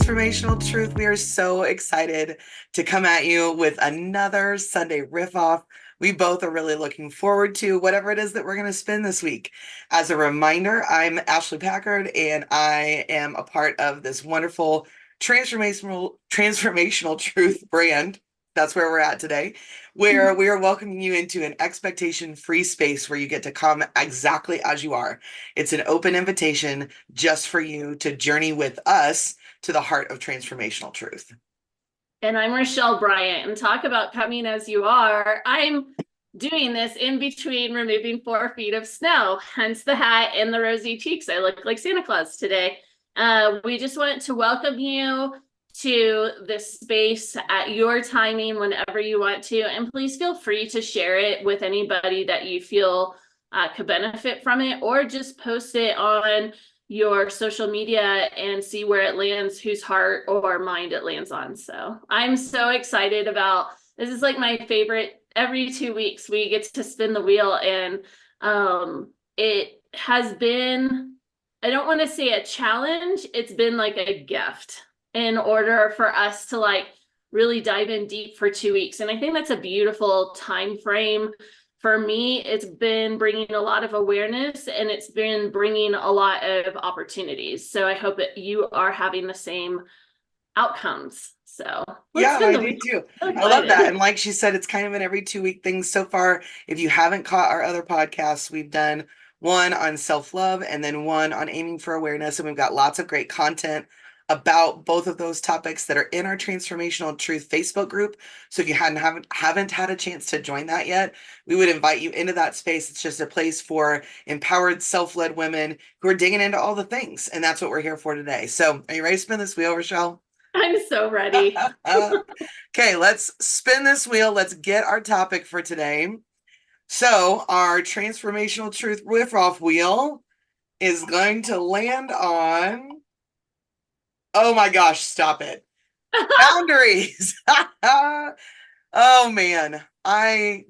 Transformational Truth. We are so excited to come at you with another Sunday riff off. We both are really looking forward to whatever it is that we're going to spin this week. As a reminder, I'm Ashley Packard, and I am a part of this wonderful transformational truth brand. That's where we're at today, where we are welcoming you into an expectation-free space where you get to come exactly as you are. It's an open invitation just for you to journey with us to the heart of transformational truth. And I'm Rochelle Bryant, and talk about coming as you are. I'm doing this in between removing 4 feet of snow, hence the hat and the rosy cheeks. I look like Santa Claus today. We just want to welcome you to this space at your timing whenever you want to. And please feel free to share it with anybody that you feel could benefit from it, or just post it on your social media and see where it lands, whose heart or mind it lands on. So I'm so excited about this. Is like my favorite. Every 2 weeks we get to spin the wheel, and it has been, I don't want to say a challenge, it's been like a gift in order for us to like really dive in deep for 2 weeks. And I think that's a beautiful time frame. For me, it's been bringing a lot of awareness, and it's been bringing a lot of opportunities. So I hope that you are having the same outcomes. So let's Yeah, spin I the do wheel. too. I'm I love that. excited. And like she said, it's kind of an every 2 week thing so far. If you haven't caught our other podcasts, we've done one on self-love and then one on aiming for awareness. And we've got lots of great content about both of those topics that are in our Transformational Truth Facebook group. So if you haven't had a chance to join that yet, we would invite you into that space. It's just a place for empowered, self-led women who are digging into all the things. And that's what we're here for today. So are you ready to spin this wheel, Rochelle? I'm so ready. Okay, let's spin this wheel. Let's get our topic for today. So, our transformational truth riff-off wheel is going to land on, oh my gosh, stop it. Boundaries. Oh man, I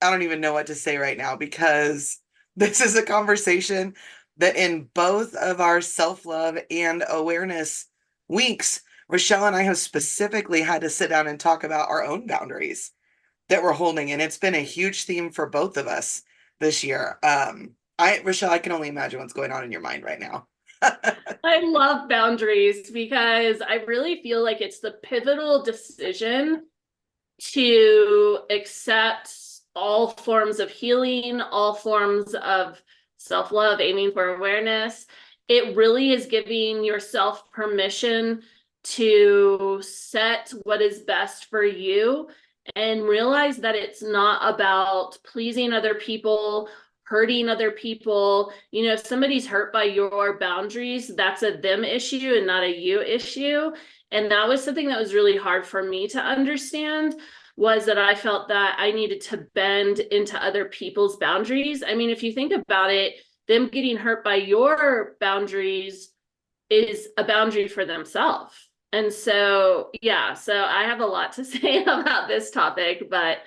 don't even know what to say right now, because this is a conversation that in both of our self-love and awareness weeks, Rochelle and I have specifically had to sit down and talk about our own boundaries that we're holding. And it's been a huge theme for both of us this year. Rochelle, I can only imagine what's going on in your mind right now. I love boundaries because I really feel like it's the pivotal decision to accept all forms of healing, all forms of self-love, aiming for awareness. It really is giving yourself permission to set what is best for you and realize that it's not about pleasing other people, hurting other people. You know, if somebody's hurt by your boundaries, that's a them issue and not a you issue. And that was something that was really hard for me to understand, was that I felt that I needed to bend into other people's boundaries. I mean, if you think about it, them getting hurt by your boundaries is a boundary for themselves. And so, yeah, so I have a lot to say about this topic, but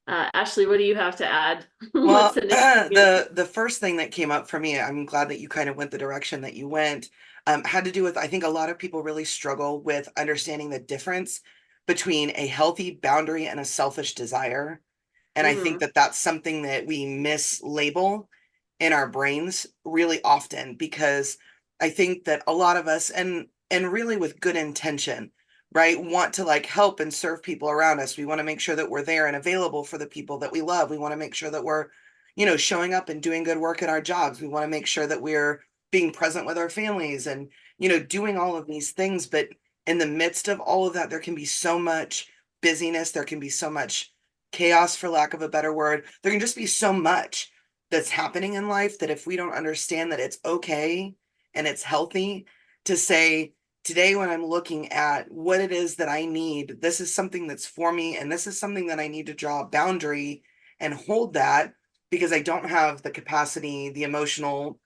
Ashley, what do you have to add? Well, What's the next? the first thing that came up for me, I'm glad that you kind of went the direction that you went, had to do with, I think a lot of people really struggle with understanding the difference between a healthy boundary and a selfish desire. And I think Mm-hmm. that that's something that we mislabel in our brains really often, because I think that a lot of us, and really with good intention, right, want to like help and serve people around us. We want to make sure that we're there and available for the people that we love. We want to make sure that we're, showing up and doing good work at our jobs. We want to make sure that we're being present with our families and, doing all of these things. But in the midst of all of that, there can be so much busyness. There can be so much chaos, for lack of a better word. There can just be so much that's happening in life that if we don't understand that it's okay and it's healthy to say, today, when I'm looking at what it is that I need, this is something that's for me, and this is something that I need to draw a boundary and hold that, because I don't have the capacity, the emotional,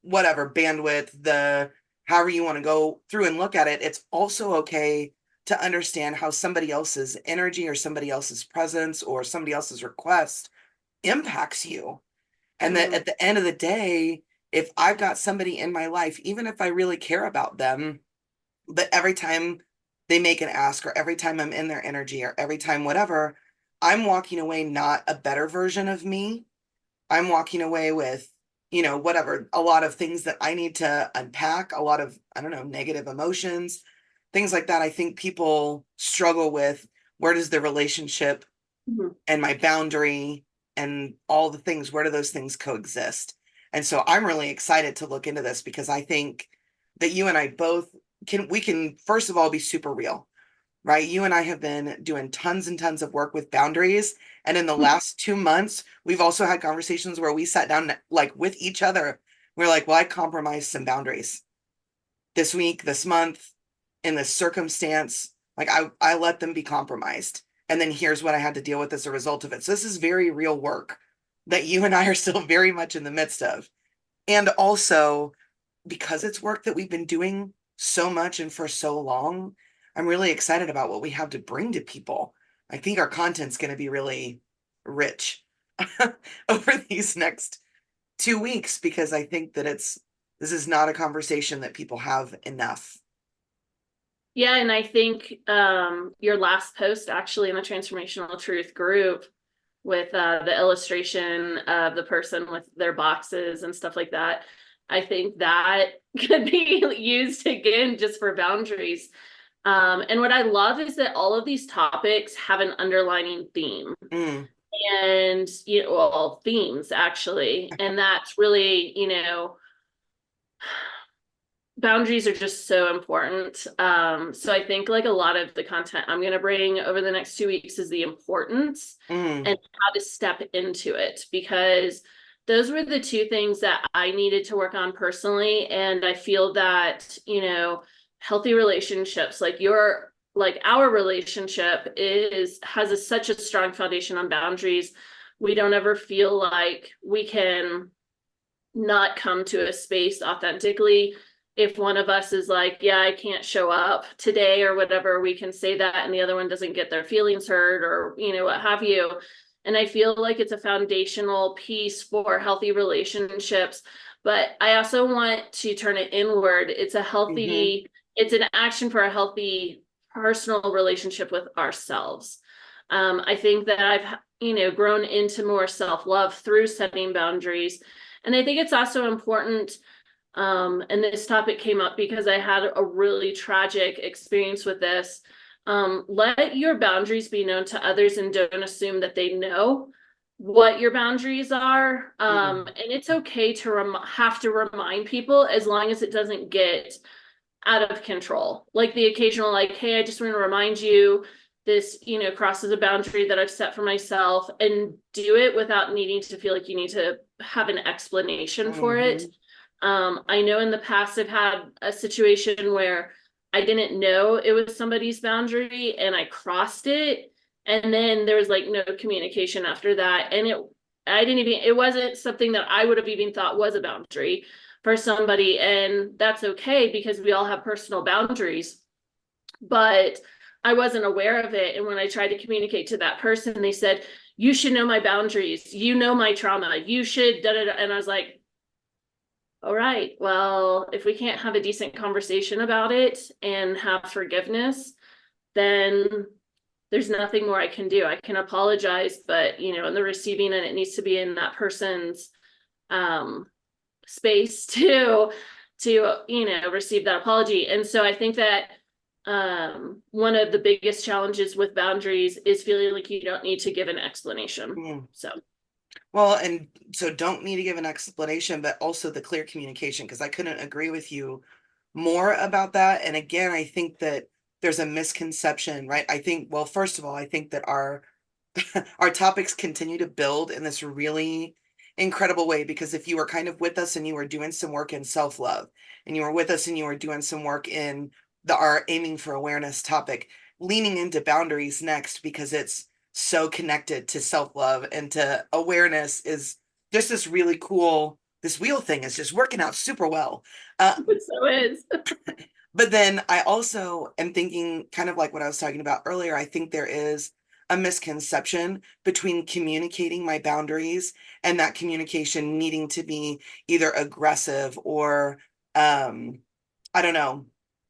whatever bandwidth, the however you want to go through and look at it. It's also okay to understand how somebody else's energy or somebody else's presence or somebody else's request impacts you. And that Mm-hmm. at the end of the day, if I've got somebody in my life, even if I really care about them, But every time they make an ask, or every time I'm in their energy, or every time whatever, I'm walking away not a better version of me. I'm walking away with, whatever, a lot of things that I need to unpack, a lot of, I don't know, negative emotions, things like that. I think people struggle with, where does the relationship Mhm. and my boundary and all the things, where do those things coexist? And so I'm really excited to look into this, because I think that you and I both we can first of all be super real, right? You and I have been doing tons and tons of work with boundaries. And in the last 2 months, we've also had conversations where we sat down like with each other. We're like, well, I compromised some boundaries this week, this month, in this circumstance. Like I let them be compromised. And then here's what I had to deal with as a result of it. So this is very real work that you and I are still very much in the midst of. And also, because it's work that we've been doing so much and for so long, I'm really excited about what we have to bring to people. I think our content's going to be really rich over these next 2 weeks, because I think that this is not a conversation that people have enough. Yeah, and I think your last post actually in the Transformational Truth group with the illustration of the person with their boxes and stuff like that, I think that could be used again just for boundaries. And what I love is that all of these topics have an underlining theme Mm, and, well, themes actually. And that's really, boundaries are just so important. So I think like a lot of the content I'm going to bring over the next 2 weeks is the importance mm, and how to step into it, because those were the two things that I needed to work on personally. And I feel that, healthy relationships like our relationship has such a strong foundation on boundaries. We don't ever feel like we can not come to a space authentically. If one of us is like, yeah, I can't show up today or whatever, we can say that and the other one doesn't get their feelings hurt or, what have you. And I feel like it's a foundational piece for healthy relationships. But I also want to turn it inward. hmm It's an action for a healthy personal relationship with ourselves. I think that I've, grown into more self-love through setting boundaries. And I think it's also important, and this topic came up because I had a really tragic experience with this. Let your boundaries be known to others and don't assume that they know what your boundaries are. mm, And it's okay to have to remind people as long as it doesn't get out of control. Like the occasional, like, hey, I just want to remind you this, crosses a boundary that I've set for myself, and do it without needing to feel like you need to have an explanation for it. hmm I know in the past I've had a situation where I didn't know it was somebody's boundary and I crossed it. And then there was like no communication after that. And it wasn't something that I would have even thought was a boundary for somebody. And that's okay because we all have personal boundaries. But I wasn't aware of it. And when I tried to communicate to that person, they said, you should know my boundaries. You know my trauma. You should, da da da. And I was like, all right, well, if we can't have a decent conversation about it and have forgiveness, then there's nothing more I can do. I can apologize, but in the receiving end, it needs to be in that person's um space to receive that apology. And so I think that one of the biggest challenges with boundaries is feeling like you don't need to give an explanation. mm. So Well, and so don't need to give an explanation, but also the clear communication, because I couldn't agree with you more about that. And again, I think that there's a misconception, right? I think, well, first of all, I think that our our topics continue to build in this really incredible way, because if you were kind of with us and you were doing some work in self-love, and you were with us and you were doing some work in our aiming for awareness topic, leaning into boundaries next, because it's so connected to self-love and to awareness, is just this really cool, this wheel thing is just working out super well. so is. But then I also am thinking, kind of like what I was talking about earlier, I think there is a misconception between communicating my boundaries and that communication needing to be either aggressive or, I don't know,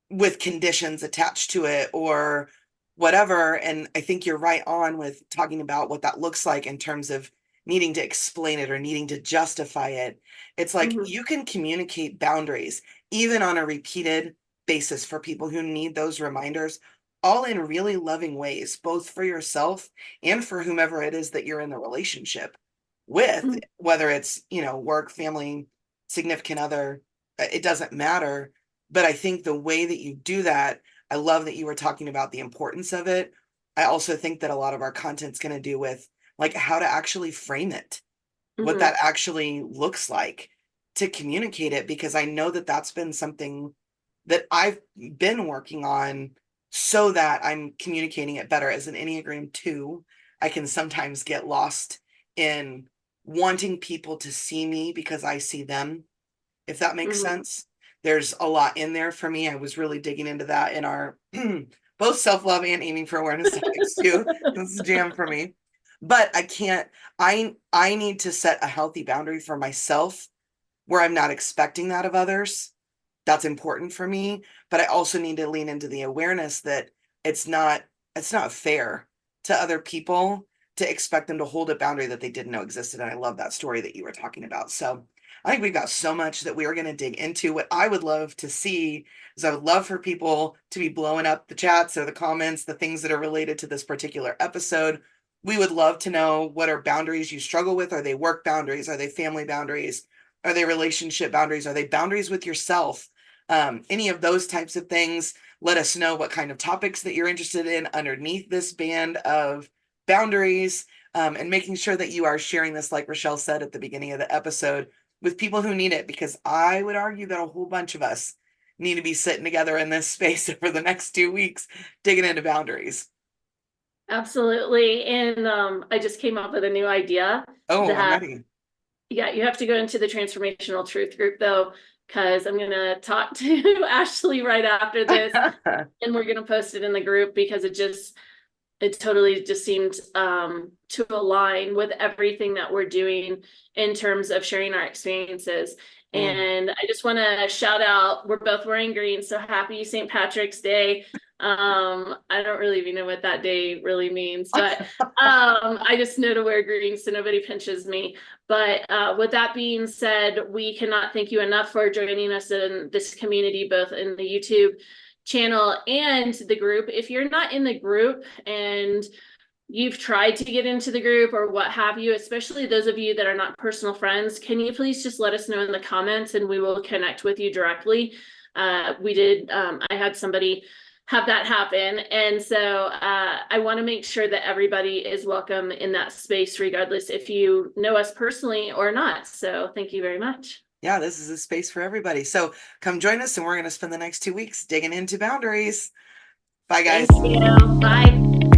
with conditions attached to it or whatever. And I think you're right on with talking about what that looks like in terms of needing to explain it or needing to justify it. It's like Mhm. you can communicate boundaries even on a repeated basis for people who need those reminders, all in really loving ways, both for yourself and for whomever it is that you're in the relationship with, Mhm. whether it's, work, family, significant other, it doesn't matter. But I think the way that you do that, I love that you were talking about the importance of it. I also think that a lot of our content's going to do with like how to actually frame it, what that Mhm. actually looks like to communicate it, because I know that that's been something that I've been working on so that I'm communicating it better. As an Enneagram 2, I can sometimes get lost in wanting people to see me because I see them, if that makes Mhm. sense. There's a lot in there for me. I was really digging into that in our both self-love and aiming for awareness topics too. This is a jam for me. But I can't, I need to set a healthy boundary for myself where I'm not expecting that of others. That's important for me, but I also need to lean into the awareness that it's not it's not fair to other people to expect them to hold a boundary that they didn't know existed. And I love that story that you were talking about. So I think we've got so much that we are going to dig into. What I would love to see is I would love for people to be blowing up the chats or the comments, the things that are related to this particular episode. We would love to know, what are boundaries you struggle with? Are they work boundaries? Are they family boundaries? Are they relationship boundaries? Are they boundaries with yourself? Any of those types of things. Let us know what kind of topics that you're interested in underneath this band of boundaries, and making sure that you are sharing this, like Rochelle said at the beginning of the episode, with people who need it, because I would argue that a whole bunch of us need to be sitting together in this space over the next 2 weeks, digging into boundaries. Absolutely. And I just came up with a new idea Oh, I'm that, ready. yeah, you have to go into the Transformational Truth group though, because I'm going to talk to Ashley right after this, and we're going to post it in the group because it totally just seemed to align with everything that we're doing in terms of sharing our experiences. Mm. And I just want to shout out, we're both wearing green, so happy St. Patrick's Day. I don't really even know what that day really means, but I just know to wear green so nobody pinches me. But with that being said, we cannot thank you enough for joining us in this community, both in the YouTube channel and the group. If you're not in the group and you've tried to get into the group or what have you, especially those of you that are not personal friends, can you please just let us know in the comments and we will connect with you directly. I had somebody have that happen. And so I want to make sure that everybody is welcome in that space, regardless if you know us personally or not. So thank you very much. Yeah, this is a space for everybody. So come join us, and we're going to spend the next 2 weeks digging into boundaries. Bye, Thank guys. you. Bye.